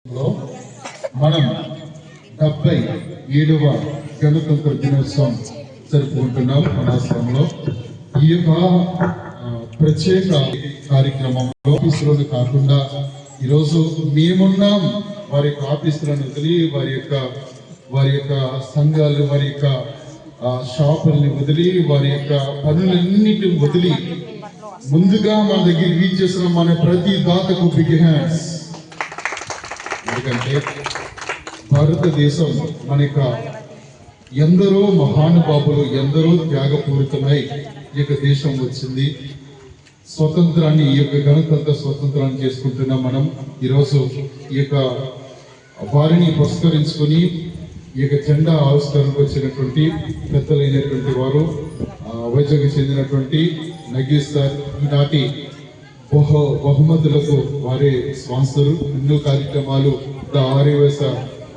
మనం 77వ గణతంత్ర దినోత్సవం జరుపుకుంటున్నాం మన ఆశ్రమంలో. ఈ యొక్క ప్రత్యేక కార్యక్రమంలో ఆఫీసులను కాకుండా ఈరోజు మేమున్నాం వారి యొక్క ఆఫీసులను వదిలి వారి యొక్క సంఘాలు వారి యొక్క షాపుల్ని వదిలి వారి యొక్క పనులన్నిటిని వదిలి ముందుగా మన దగ్గర రీచ్ చేసిన మన ప్రతి దాతకు బిగ్ హ్యాండ్స్. ఎందుకంటే భారతదేశం మనక ఎందరో మహానుభావులు ఎందరో త్యాగపూరితమై ఈ యొక్క దేశం వచ్చింది. స్వతంత్రాన్ని ఈ యొక్క గణతంత్ర స్వతంత్రాన్ని చేసుకుంటున్నాం మనం. ఈరోజు ఈ యొక్క వారిని పురస్కరించుకొని ఈ యొక్క జెండా ఆవిష్కరణకు వచ్చినటువంటి పెద్దలైనటువంటి వారు వైజాగ్ చెందినటువంటి నగీష్ సార్ ఈనాటి బహుమతులకు వారే స్పాన్సర్. ఎన్నో కార్యక్రమాలు ఆర్యవేశ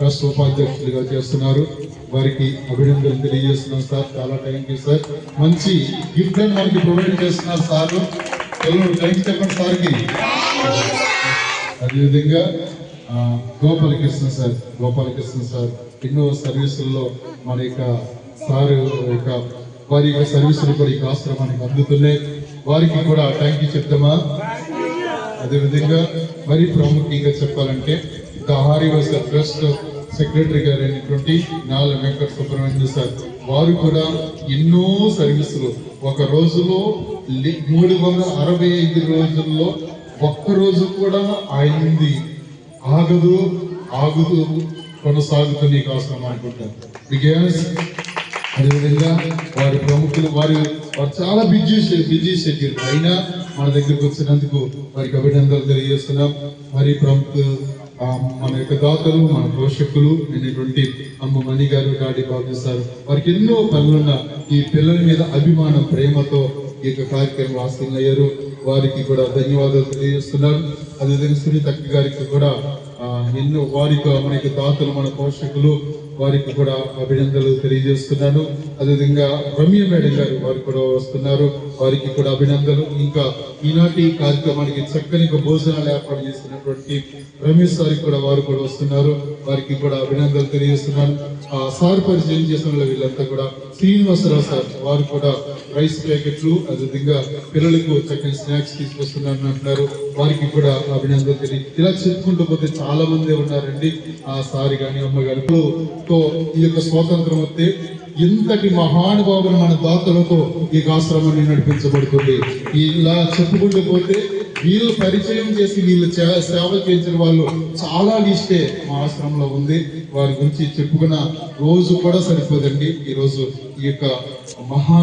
రాష్ట్ర ఉపాధ్యక్షులుగా చేస్తున్నారు. వారికి అభినందనలు తెలియజేస్తున్నాం సార్. చాలా థ్యాంక్ యూ సార్. మంచి గిఫ్ట్ అని మనకి ప్రొవైడ్ చేస్తున్నారు సార్. థ్యాంక్ చెప్పండి సార్కి. అదేవిధంగా గోపాలకృష్ణ సార్ ఎన్నో సర్వీసుల్లో మన యొక్క సార్ వారి యొక్క సర్వీసులు కూడా ఈ ఆశ్రమానికి అందుతున్నాయి. వారికి కూడా థ్యాంక్ యూ చెప్తామా. అదేవిధంగా మరి ప్రాముఖ్యంగా చెప్పాలంటే ఆర్యవేశ ట్రస్ట్ సెక్రటరీ గారు అయినటువంటి నాల వెంకట సుబ్రహ్మణ్యం సార్, వారు కూడా ఎన్నో సర్వీసులు ఒక రోజులో 365 రోజుల్లో ఒక్క రోజు కూడా అయింది ఆగదు కొనసాగుతుంది ఈ ఆశ్రమం అనుకుంటారు. బికాస్ అదేవిధంగా వారి ప్రముఖులు వారు చాలా బిజీ షెడ్యూల్ అయినా మన దగ్గరకు వచ్చినందుకు వారికి అభినందనలు తెలియజేస్తున్నాం. మరి ప్రముఖులు మన యొక్క దాతలు మన పోషకులు అయినటువంటి అమ్మ మణి గారు, డాడీ బాబు సార్, వారికి ఎన్నో పనులున్న ఈ పిల్లల మీద అభిమానం ప్రేమతో ఈ యొక్క కార్యక్రమం ఆశీర్వయ్యారు. వారికి కూడా ధన్యవాదాలు తెలియజేస్తున్నారు. అదేవిధంగా సునీతక్క గారికి కూడా ఎన్నో వారికి మన యొక్క దాతలు మన పోషకులు వారికి కూడా అభినందనలు తెలియజేస్తున్నాను. అదేవిధంగా రమ్య మేడం గారు వారు కూడా వస్తున్నారు. వారికి కూడా అభినందనలు. ఇంకా ఈనాటి కార్యక్రమానికి చక్కని భోజనాలు ఏర్పాటు చేస్తున్నటువంటి రమేష్ సారికి కూడా వారు కూడా వస్తున్నారు. వారికి కూడా అభినందనలు తెలియజేస్తున్నాను. సార్ పరిచయం చేసిన వీళ్ళంతా కూడా శ్రీనివాసరావు సార్, వారు కూడా రైస్ ప్యాకెట్లు అదేవిధంగా పిల్లలకు చక్కని స్నాక్స్ తీసుకొస్తున్నారని అంటున్నారు. వారికి కూడా అభినందనలు ఇలా చెప్పుకుంటూ పోతే చాలా మంది ఉన్నారండి. ఆ సారి కానీ అమ్మ గారి ఈ యొక్క స్వాతంత్రం వస్తే ఎంతటి మహానుభావులు మన దాతలతో ఈ ఆశ్రమాన్ని నడిపించబడుతుంది. ఇలా చెప్పుకుంటూ పోతే వీళ్ళు పరిచయం చేసి వీళ్ళు సేవ చేయించిన వాళ్ళు చాలా లిస్టే మా ఆశ్రమంలో ఉంది. వారి గురించి చెప్పుకున్న రోజు కూడా సరిపోదండి. ఈరోజు ఈ యొక్క మహా